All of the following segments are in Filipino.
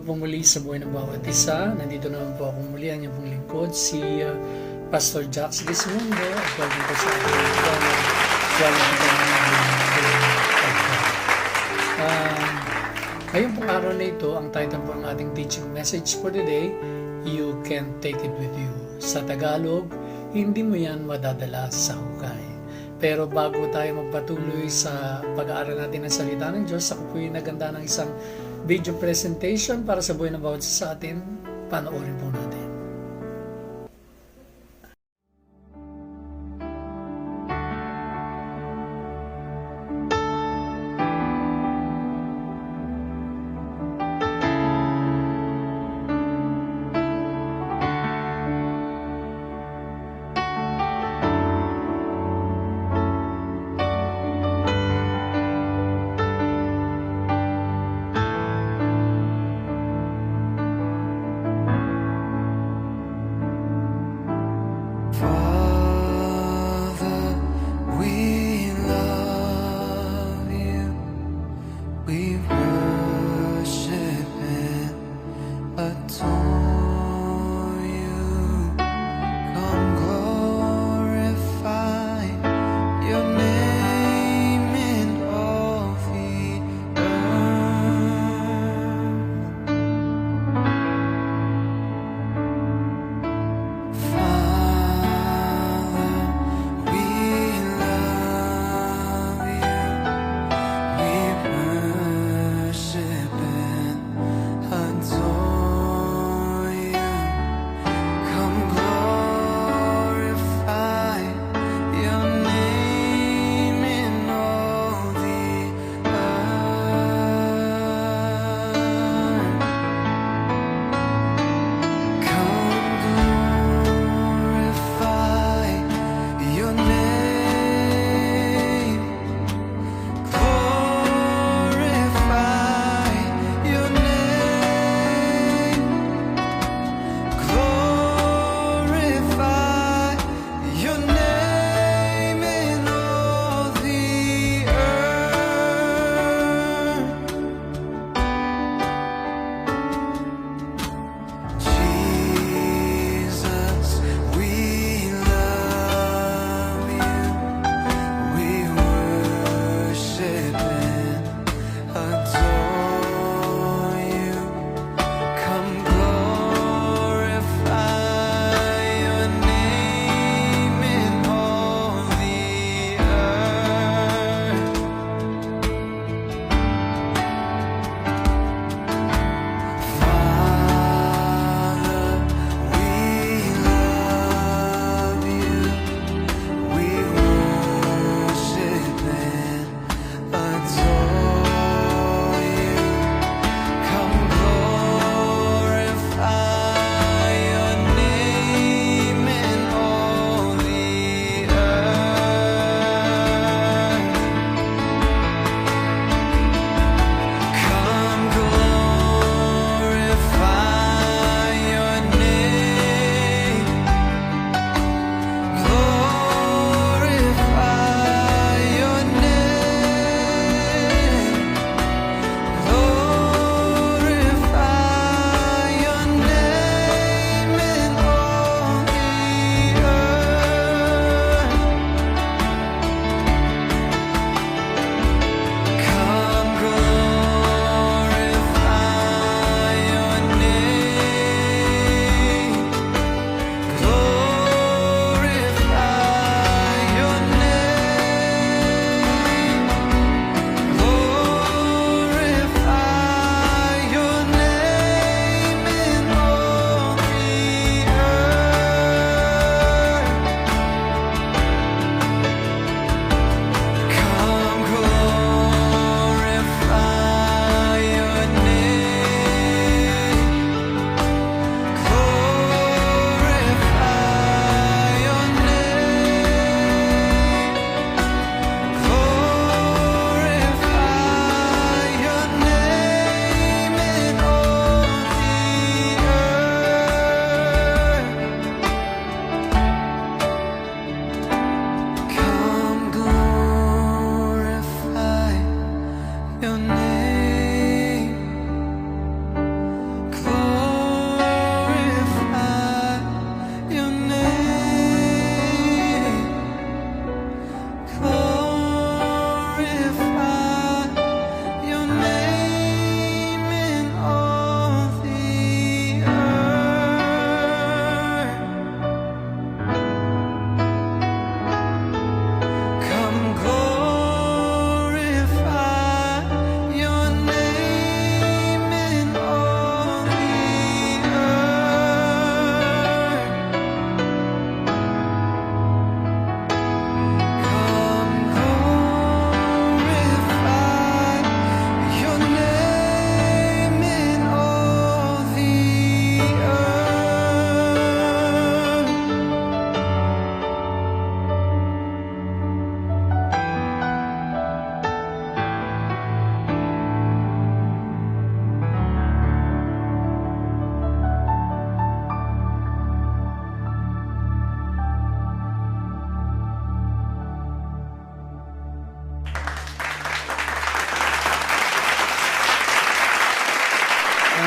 po muli sa Buhay ng Bawat Isa. Nandito naman po ako muli, ang inyong pong lingkod, si Pastor Jack Sigismundo. At welcome po sa ating ngayong pong araw na ito, ang title po ng ating teaching message for today, You Can Take It With You. Sa Tagalog, hindi mo yan madadala sa hukay. Pero bago tayo magpatuloy sa pag-aaral natin ng salita ng Diyos, ako po yung naganda ng isang video presentation para sa buhay ng bawat isa sa atin. Panoorin po natin.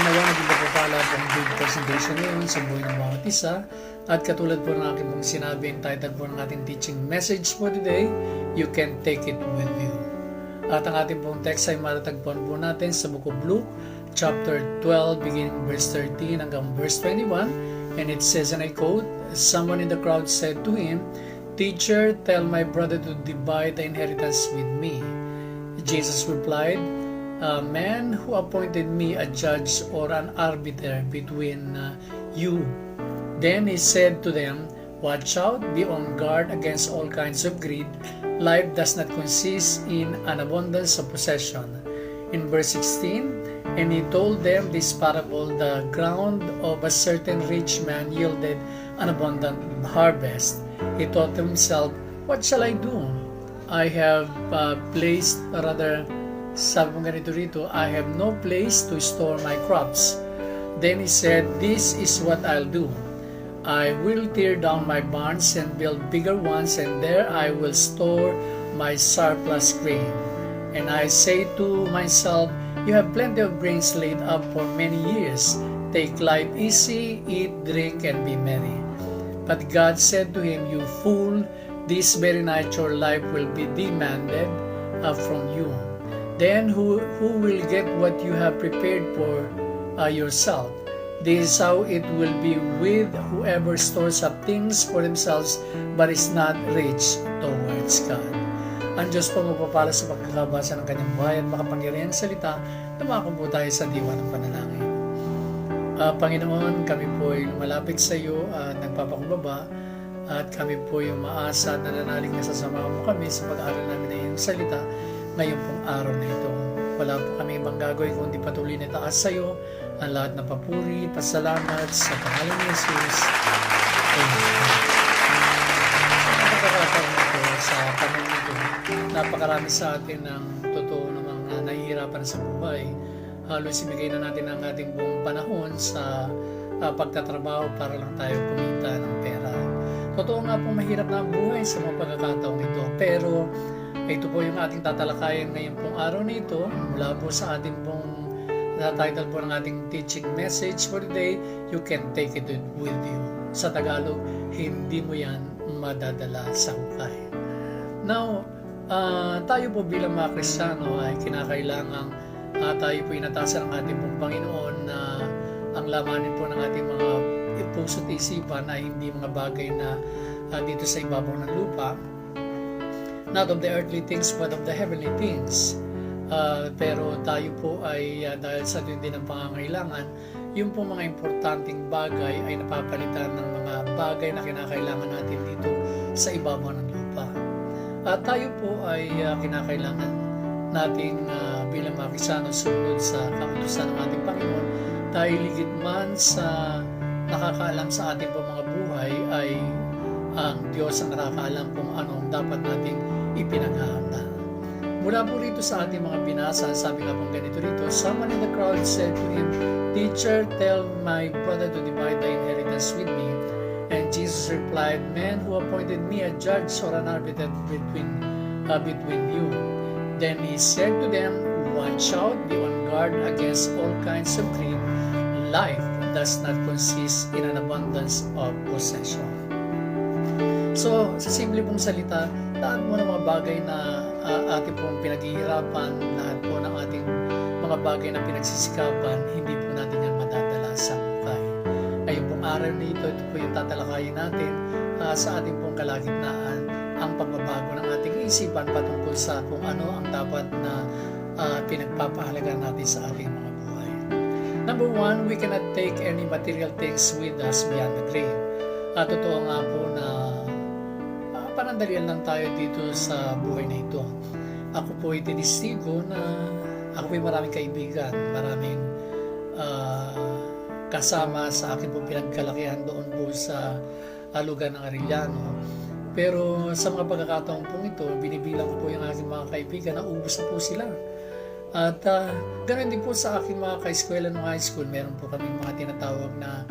nawa naging napapala po ang good presentation ngayon sa buhay ng bawat isa. At katulad po ng aking pong sinabi, ang title po ng ating teaching message for today, You Can Take It With You. At ang ating pong text ay matatagpuan po natin sa Book of Luke, chapter 12, beginning verse 13 hanggang verse 21. And it says, and I quote, someone in the crowd said to him, Teacher, tell my brother to divide the inheritance with me. Jesus replied, a man who appointed me a judge or an arbiter between you. Then he said to them, watch out, be on guard against all kinds of greed. Life does not consist in an abundance of possession. In verse 16, and he told them this parable, the ground of a certain rich man yielded an abundant harvest. He thought to himself, what shall I do? I have sabi mo ganito rito, I have no place to store my crops. Then he said, this is what I'll do. I will tear down my barns and build bigger ones, and there I will store my surplus grain. And I say to myself, you have plenty of grains laid up for many years. Take life easy, eat, drink, and be merry. But God said to him, you fool, this very night your life will be demanded from you. Then who will get what you have prepared for yourself? This is how it will be with whoever stores up things for themselves but is not rich towards God. Ang Diyos po magpapala sa pagkakabasa ng kanyang buhay at makapangyarihang salita. Tumakon po tayo sa diwa ng panalangin. Panginoon, kami po ay lumalapit sa iyo at nagpapakumbaba at kami po yung maasa at nananalig na sasama mo kami sa pag-aaral namin ng iyong salita ngayon pong araw na ito. Wala po kami ibang gagawin kundi patuloy na itaas sa iyo ang lahat ng papuri, pasalamat sa pangalan ni Jesus. Amen. Sa panahon nito, napakarami sa atin ng totoo namang nahihirapan sa buhay. Halos ibigay na natin ang ating buong panahon sa pagtatrabaho para lang tayo kumita ng pera. Totoo nga po mahirap na ang buhay sa mga pagkakataong ito. Pero ito po yung ating tatalakayan ngayon pong araw na ito mula po sa ating pong title po ng ating teaching message for today, You Can Take It With You. Sa Tagalog, hindi mo yan madadala sa hukay. Now, tayo po bilang mga Kristiyano ay kinakailangang tayo po inatasan ng ating pong Panginoon na ang lamanin po ng ating mga puso't isipan ay hindi mga bagay na dito sa ibabaw ng lupa, not of the earthly things but of the heavenly things. Pero tayo po ay dahil sa din ng pangangailangan, yung po mga importanteng bagay ay napapalitan ng mga bagay na kinakailangan natin dito sa ibabaw ng lupa. At tayo po ay kinakailangan nating bilang mga Kristiyano sumunod sa kautusan ng ating Panginoon. Tayo ligit man sa nakakaalam sa ating po mga buhay ay ang Diyos ang nakakaalam kung anong dapat nating ipinaghahanda. Mula po rito sa ating mga binasa, sabi nga pong ganito rito, someone in the crowd said to him, Teacher, tell my brother to divide the inheritance with me. And Jesus replied, man who appointed me a judge or an arbiter between you. Then he said to them, watch out, be on guard against all kinds of greed. Life does not consist in an abundance of possession. So, sa simple pong salita, lahat po ng mga bagay na ating pong pinaghihirapan, lahat po ng ating mga bagay na pinagsisikapan, hindi po natin yan madadala sa hukay. Ngayon pong araw na ito po yung tatalakayin natin sa ating pong kalagitnaan, ang pagbabago ng ating isipan patungkol sa kung ano ang dapat na pinagpapahalaga natin sa ating mga buhay. Number one, we cannot take any material things with us beyond the grave. Totoo nga po na panandalian lang tayo dito sa buhay na ito. Ako po ay tinestigo na ako ay maraming kaibigan, maraming kasama sa akin po pinagkalakihan doon po sa lugar ng Arellano. Pero sa mga pagkakataon po ito, binibilang ko po yung aking mga kaibigan na ubos na po sila. At ganoon din po sa aking mga ka-eskwela ng high school, meron po kami mga tinatawag na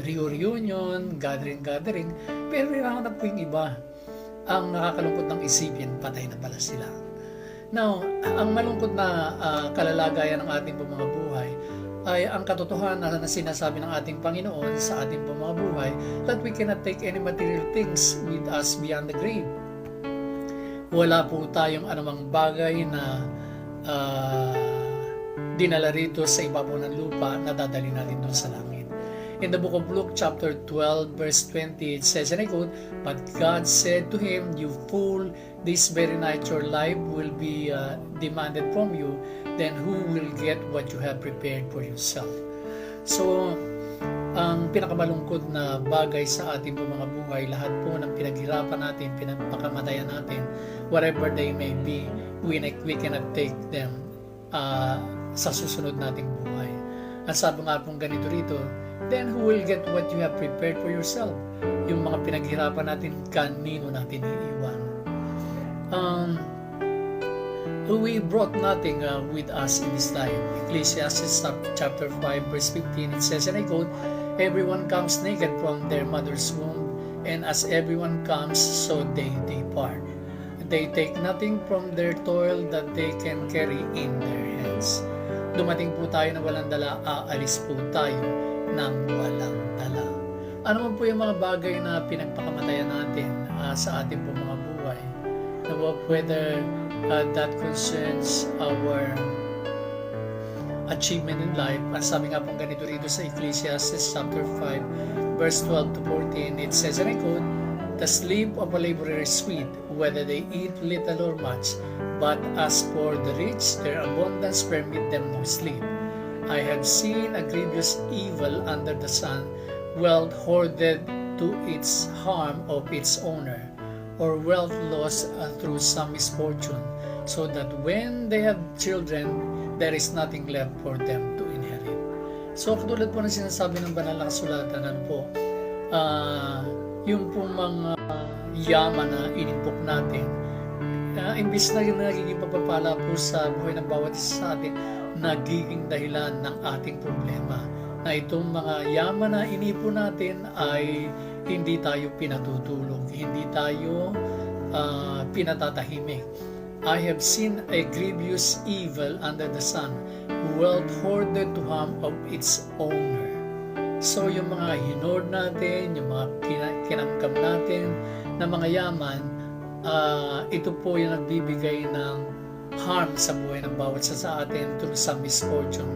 reunion, gathering, pero hinahanap po yung iba. Ang nakakalungkot ng isipin, patay na pala sila. Now, ang malungkot na kalalagayan ng ating mga buhay ay ang katotohanan na sinasabi ng ating Panginoon sa ating mga buhay that we cannot take any material things with us beyond the grave. Wala po tayong anumang bagay na dinala rito sa ibabaw ng lupa na dadali natin doon sa langit. In the book of Luke chapter 12 verse 20, it says, and I quote, "But God said to him, you fool, this very night your life will be demanded from you, then who will get what you have prepared for yourself?" So, ang pinakamalungkot na bagay sa ating mga buhay, lahat po ng pinaghirapan natin, pinagpakamatayan natin, whatever they may be, we cannot take them sa susunod nating buhay. At sabi nga pong ganito rito, then who will get what you have prepared for yourself? Yung mga pinaghirapan natin, kanino natin iiwan? We brought nothing with us in this life. Ecclesiastes chapter 5 verse 15, it says, and I quote, "Everyone comes naked from their mother's womb, and as everyone comes, so they depart. They take nothing from their toil that they can carry in their hands." Dumating po tayo na walang dala, aalis po tayo ng walang dala. Ano man po yung mga bagay na pinagpakamatayan natin sa ating po mga buhay, whether that concerns our achievement in life. Ang sabi nga pong ganito rito sa Ecclesiastes chapter 5 verse 12 to 14, it says, and I quote, "The sleep of a laborer is sweet, whether they eat little or much, but as for the rich, their abundance permit them no sleep. I have seen a grievous evil under the sun, wealth hoarded to its harm of its owner, or wealth lost through some misfortune, so that when they have children, there is nothing left for them to inherit." So, katulad po ng sinasabi ng banal na kasulatan, yung pong mga yaman na inimpok natin, imbis na yung nagiging pagpapala po sa buhay ng bawat isa sa atin, nagiging dahilan ng ating problema. Na itong mga yaman na inipon natin ay hindi tayo pinatutulog, hindi tayo pinatatahimik. I have seen a grievous evil under the sun, wealth hoarded to harm of its owner. So yung mga hinord natin, yung mga kinamkam natin na mga yaman, ito po yung nagbibigay ng harm sa buhay ng bawat isa sa atin through some misfortune.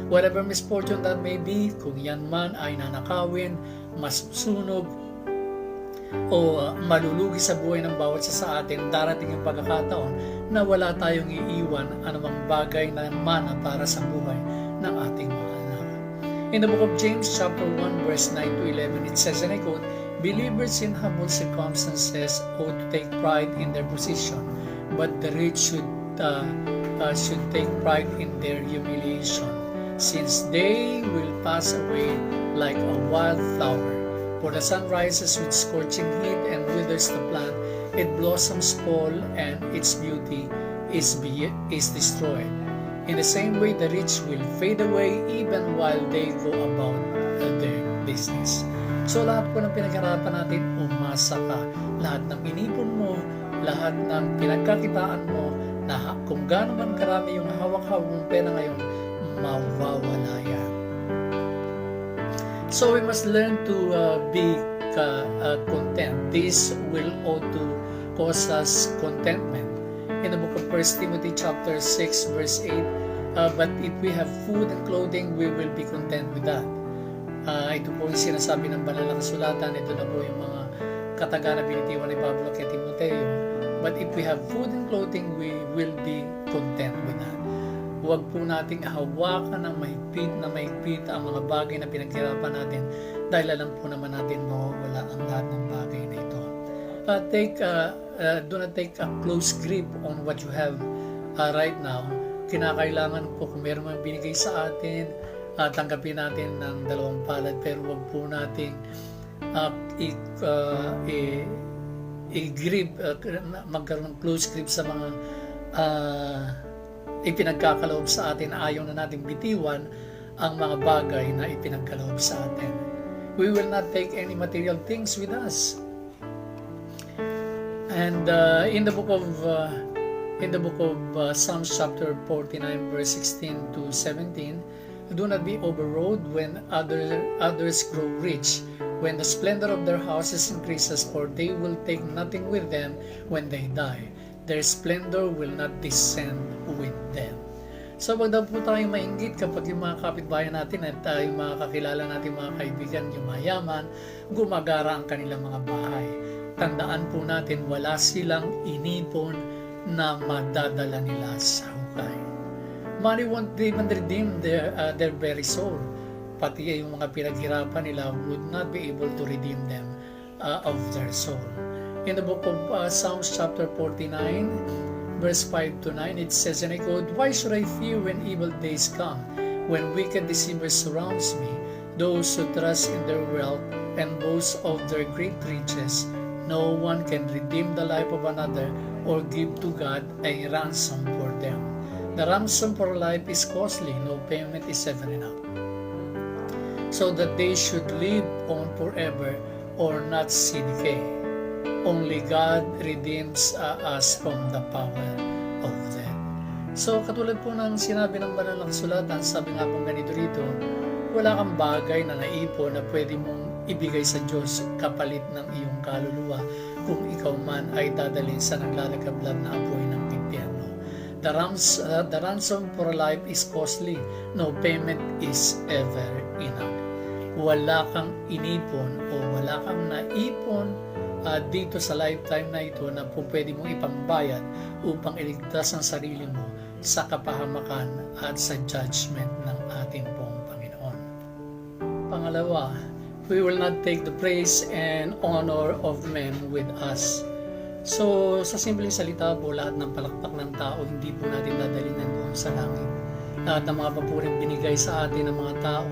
Whatever misfortune that may be, kung yan man ay nanakawin, masusunog, o malulugi sa buhay ng bawat isa sa atin, darating yung pagkakataon na wala tayong iiwan anumang bagay na mana para sa buhay ng ating mga anak. In the book of James chapter 1 verse 9 to 11, it says, and I quote, "Believers in humble circumstances ought to take pride in their position, but the rich should take pride in their humiliation, since they will pass away like a wild flower. For the sun rises with scorching heat and withers the plant, it blossoms fall, and its beauty is destroyed. In the same way, the rich will fade away even while they go about their business." So lahat po ng pinaghirapan natin, umasa ka. Lahat ng inipon mo, lahat ng pinagkakitaan mo, na kung gaano man karami yung hawak-hawak mong pera ngayon, mawawala yan. So we must learn to be content. This will ought to cause us contentment. In the book of 1 Timothy chapter 6 verse 8, "But if we have food and clothing, we will be content with that." Ito po yung sinasabi ng banal na kasulatan. Ito na po yung mga kataga na binitiwan ni Pablo kay Timoteo. But if we have food and clothing, we will be content with that. Huwag po nating hawakan ng mahigpit ang mga bagay na pinaghirapan natin, dahil alam po naman natin mawawala ang lahat ng bagay na ito. Do not take a close grip on what you have right now. Kinakailangan po kung meron mang binigay sa atin, tanggapin natin ng dalawang palad, pero huwag po nating magkaroon ng close grip sa mga ipinagkakaloob sa atin. Ayaw na nating bitiwan ang mga bagay na ipinagkaloob sa atin. We will not take any material things with us. And in the book of In the book of Psalms chapter 49 verse 16 to 17, do not be overawed when others grow rich, when the splendor of their houses increases, for they will take nothing with them when they die. Their splendor will not descend with them. So wag daw po tayo mainggit kapag yung mga kapitbahay natin at yung mga kakilala natin, mga kaibigan, yung mayaman, gumagara ang kanilang mga bahay. Tandaan po natin, wala silang inipon na madadala nila sa hukay. Money won't even redeem their very soul. Pati yung mga pinaghirapan nila would not be able to redeem them of their soul. In the book of Psalms chapter 49, verse 5 to 9, it says, and I quote, why should I fear when evil days come, when wicked deceivers surrounds me, those who trust in their wealth and boast of their great riches? No one can redeem the life of another or give to God a ransom for them. The ransom for life is costly, no payment is ever enough, so that they should live on forever or not see decay. Only God redeems us from the power of death. So katulad po ng sinabi ng banal na kasulatan, sabi nga pong ganito rito, wala kang bagay na naipon na pwede mong ibigay sa Diyos kapalit ng iyong kaluluwa kung ikaw man ay dadalhin sa naglalagablab na apoy ng impyerno. The ransom for life is costly, no payment is ever enough. Wala kang inipon o wala kang naipon dito sa lifetime na ito na po pwede mong ipambayad upang iligtas ang sarili mo sa kapahamakan at sa judgment ng ating pong Panginoon. Pangalawa, we will not take the praise and honor of men with us. So, sa simpleng salita po, lahat ng palakpak ng tao, hindi po natin dadalhin doon sa langit. Lahat ng mga papuring binigay sa atin ng mga tao,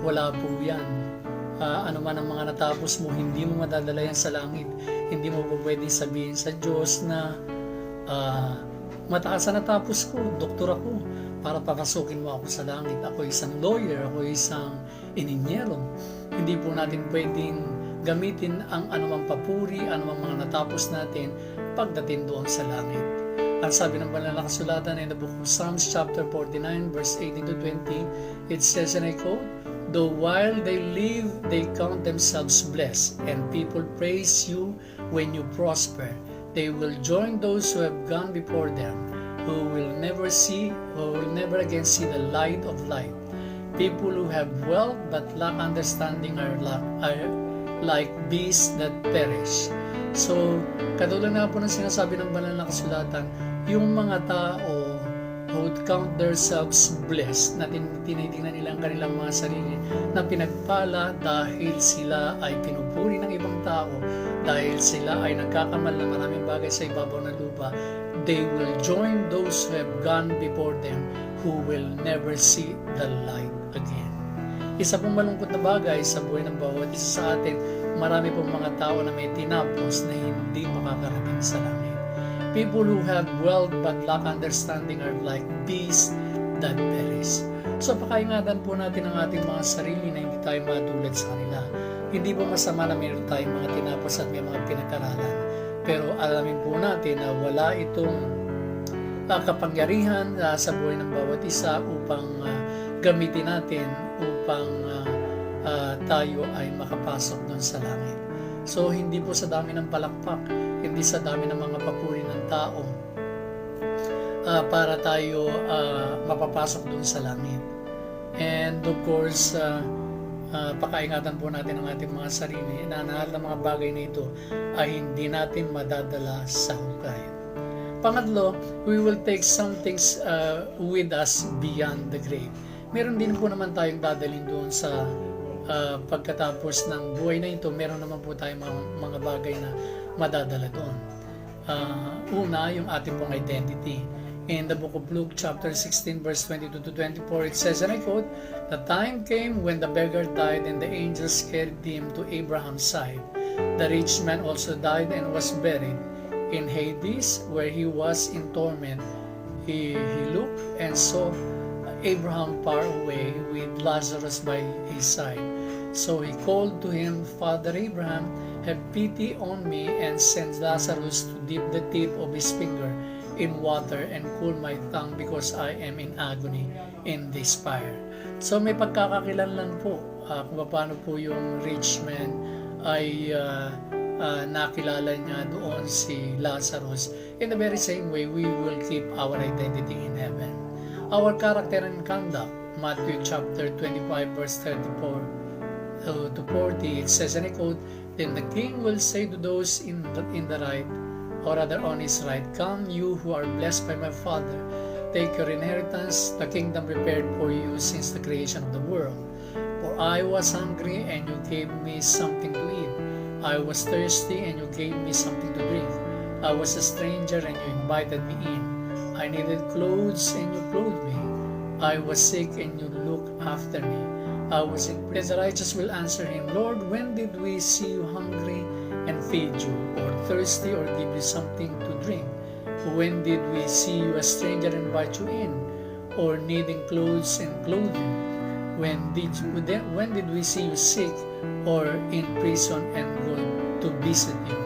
wala po yan. Ano man ang mga natapos mo, hindi mo madadala yan sa langit. Hindi mo po pwedeng sabihin sa Diyos na mataas na natapos ko, doktor ako, para papasukin mo ako sa langit. Ako isang lawyer, ako isang ininyero. Hindi po natin pwedeng gamitin ang anumang papuri, anumang mga natapos natin pagdating doon sa langit. Ang sabi ng banal na kasulatan in the book of Psalms chapter 49 verse 18 to 20, it says, and I quote, though while they live, they count themselves blessed, and people praise you when you prosper. They will join those who have gone before them, who will never again see the light of life. People who have wealth but lack understanding are like beasts that perish. So, katulad na po ng sinasabi ng banal na kasulatan, yung mga tao who would count themselves blessed, na tinitingnan nila ang kanilang mga sarili na pinagpala dahil sila ay pinupuri ng ibang tao, dahil sila ay nagkakamal ng maraming bagay sa ibabaw ng lupa, they will join those who have gone before them, who will never see the light again. Isa pong malungkot na bagay sa buhay ng bawat isa sa atin, marami pong mga tao na may tinapos na hindi makakarating sa langit. People who have wealth but lack understanding are like beasts that perish. So pakaingatan po natin ang ating mga sarili na hindi tayo matulad sa kanila. Hindi po masama na mayroon tayong mga tinapos at may mga pinag-aralan. Pero alamin po natin na wala itong kapangyarihan sa buhay ng bawat isa upang gamitin natin upang tayo ay makapasok doon sa langit. So hindi po sa dami ng palakpak, hindi sa dami ng mga papuri ng tao para tayo mapapasok doon sa langit. And of course, pakaingatan po natin ang ating mga sarili na lahat ng mga bagay na ito ay hindi natin madadala sa hukay. Pangatlo, we will take some things with us beyond the grave. Meron din po naman tayong dadalhin doon sa pagkatapos ng buhay na ito. Meron naman po tayong mga bagay na madadala doon. Una, yung ating pong identity. In the book of Luke chapter 16 verse 22 to 24, it says, and I quote, the time came when the beggar died and the angels carried him to Abraham's side. The rich man also died and was buried in Hades, where he was in torment. He looked and saw Abraham far away with Lazarus by his side. So he called to him, Father Abraham, have pity on me and send Lazarus to dip the tip of his finger in water and cool my tongue because I am in agony in despair. So may pagkakakilanlan po kung paano po yung rich man ay nakilala niya doon si Lazarus. In the very same way, we will keep our identity in heaven. Our character and conduct, Matthew chapter 25 verse 34 to 40, it says, and I quote, then the king will say to those in the right, or rather on his right, come you who are blessed by my Father, take your inheritance, the kingdom prepared for you since the creation of the world. For I was hungry and you gave me something to eat. I was thirsty and you gave me something to drink. I was a stranger and you invited me in. I needed clothes and you clothed me. I was sick and you looked after me. I was in prison. The righteous will answer him, Lord, when did we see you hungry and feed you, or thirsty or give you something to drink? When did we see you a stranger and invite you in, or needing clothes and clothe you? When did we see you sick or in prison and go to visit you?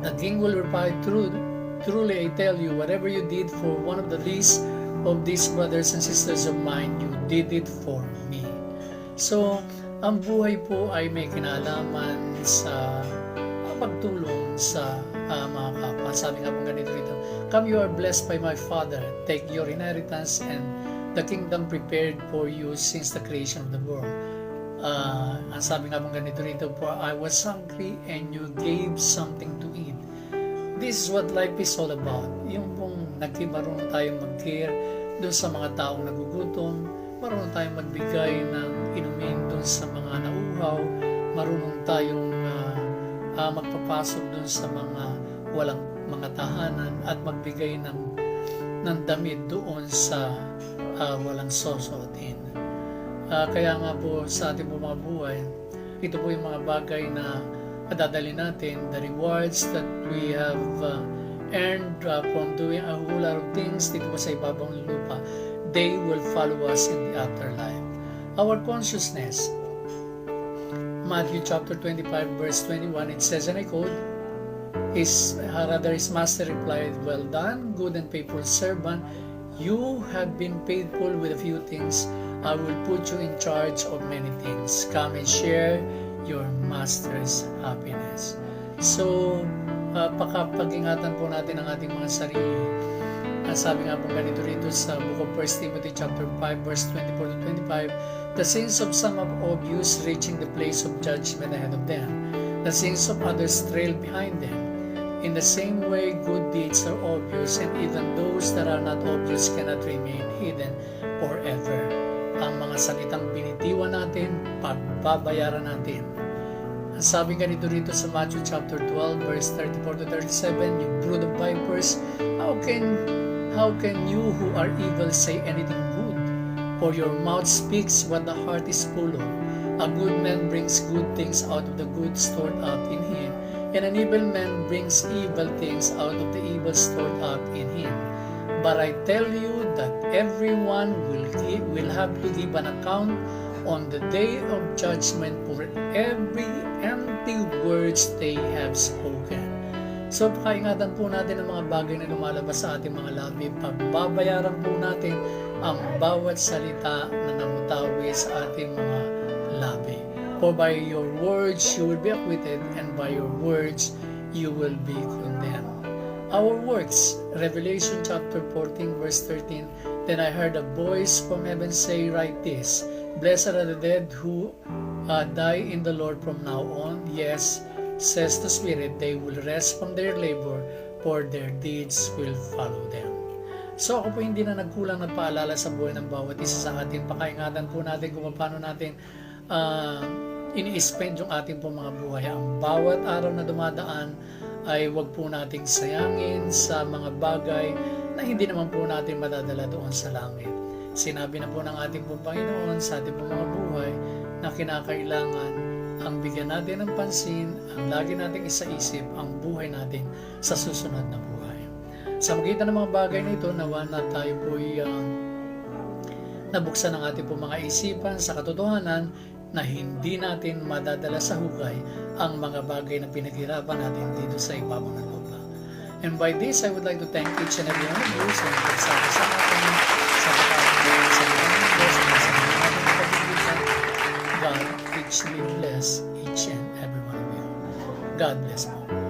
The king will reply, truly I tell you, whatever you did for one of the least of these brothers and sisters of mine, you did it for me. So, ang buhay po ay may kinalaman sa pagtulong sa mga kapwa. Sabi nga pong ganito rito, come you are blessed by my Father, take your inheritance and the kingdom prepared for you since the creation of the world. Ang sabi nga pong ganito rito, for I was hungry and you gave something to eat. This is what life is all about. Yung pong marunong tayong mag-care doon sa mga taong nagugutom, marunong tayong magbigay ng inumin doon sa mga nauuhaw, marunong tayong magpapasok doon sa mga walang mga tahanan at magbigay ng damit doon sa walang susuotin. Kaya nga po sa ating po mga buhay, ito po yung mga bagay na madadali natin, the rewards that we have earned from doing a whole lot of things dito po sa ibabang lupa, they will follow us in the afterlife. Our consciousness, Matthew chapter 25 verse 21, it says, and I quote, his master replied, well done, good and faithful servant, you have been faithful with a few things, I will put you in charge of many things. Come and share your master's happiness. So, pag-ingatan po natin ang ating mga sarili. Sabi nga po ganito rito sa book of 1 Timothy chapter 5 verse 24 to 25, the sins of some are obvious, reaching the place of judgment ahead of them. The sins of others trail behind them. In the same way, good deeds are obvious, and even those that are not obvious cannot remain hidden forever. Ang mga salitang binitiwan natin, pagbabayaran natin. Ang sabi nga rito sa Matthew chapter 12 verse 34 to 37, you brood of vipers, how can you who are evil say anything good? For your mouth speaks what the heart is full of. A good man brings good things out of the good stored up in him, and an evil man brings evil things out of the evil stored up in him. But I tell you that everyone will have to give an account on the day of judgment for every empty words they have spoken. So, pakaingatan po natin ang mga bagay na lumalabas sa ating mga labi. Pagbabayaran po natin ang bawat salita na namutawi sa ating mga labi. For by your words you will be acquitted, and by your words you will be condemned. Our works, Revelation chapter 14 verse 13, then I heard a voice from heaven say, write this, blessed are the dead who die in the Lord from now on. Yes, says the Spirit, they will rest from their labor, for their deeds will follow them. So ako po hindi na nagkulang na paalala sa buhay ng bawat isa sa atin. Pakaingatan po natin kung paano natin ini-spend yung ating po mga buhay. Ang bawat araw na dumadaan ay wag po nating sayangin sa mga bagay na hindi naman po natin madadala doon sa langit. Sinabi na po ng ating po Panginoon sa ating po mga buhay na kinakailangan ang bigyan natin ng pansin, ang lagi nating isaisip ang buhay natin sa susunod na buhay. Sa magitan ng mga bagay na ito, nawa na tayo po nabuksan ang ating po mga isipan sa katotohanan na hindi natin madadala sa hukay ang mga bagay na pinaghirapan natin dito sa ibabaw ng lupa. And by this, I would like to thank each and every one of you sa nagsama sa akin, sa pagkakaroon sa mga Diyos, na sa mga ating pag-ibigan. God richly bless each and every one of you. God bless po.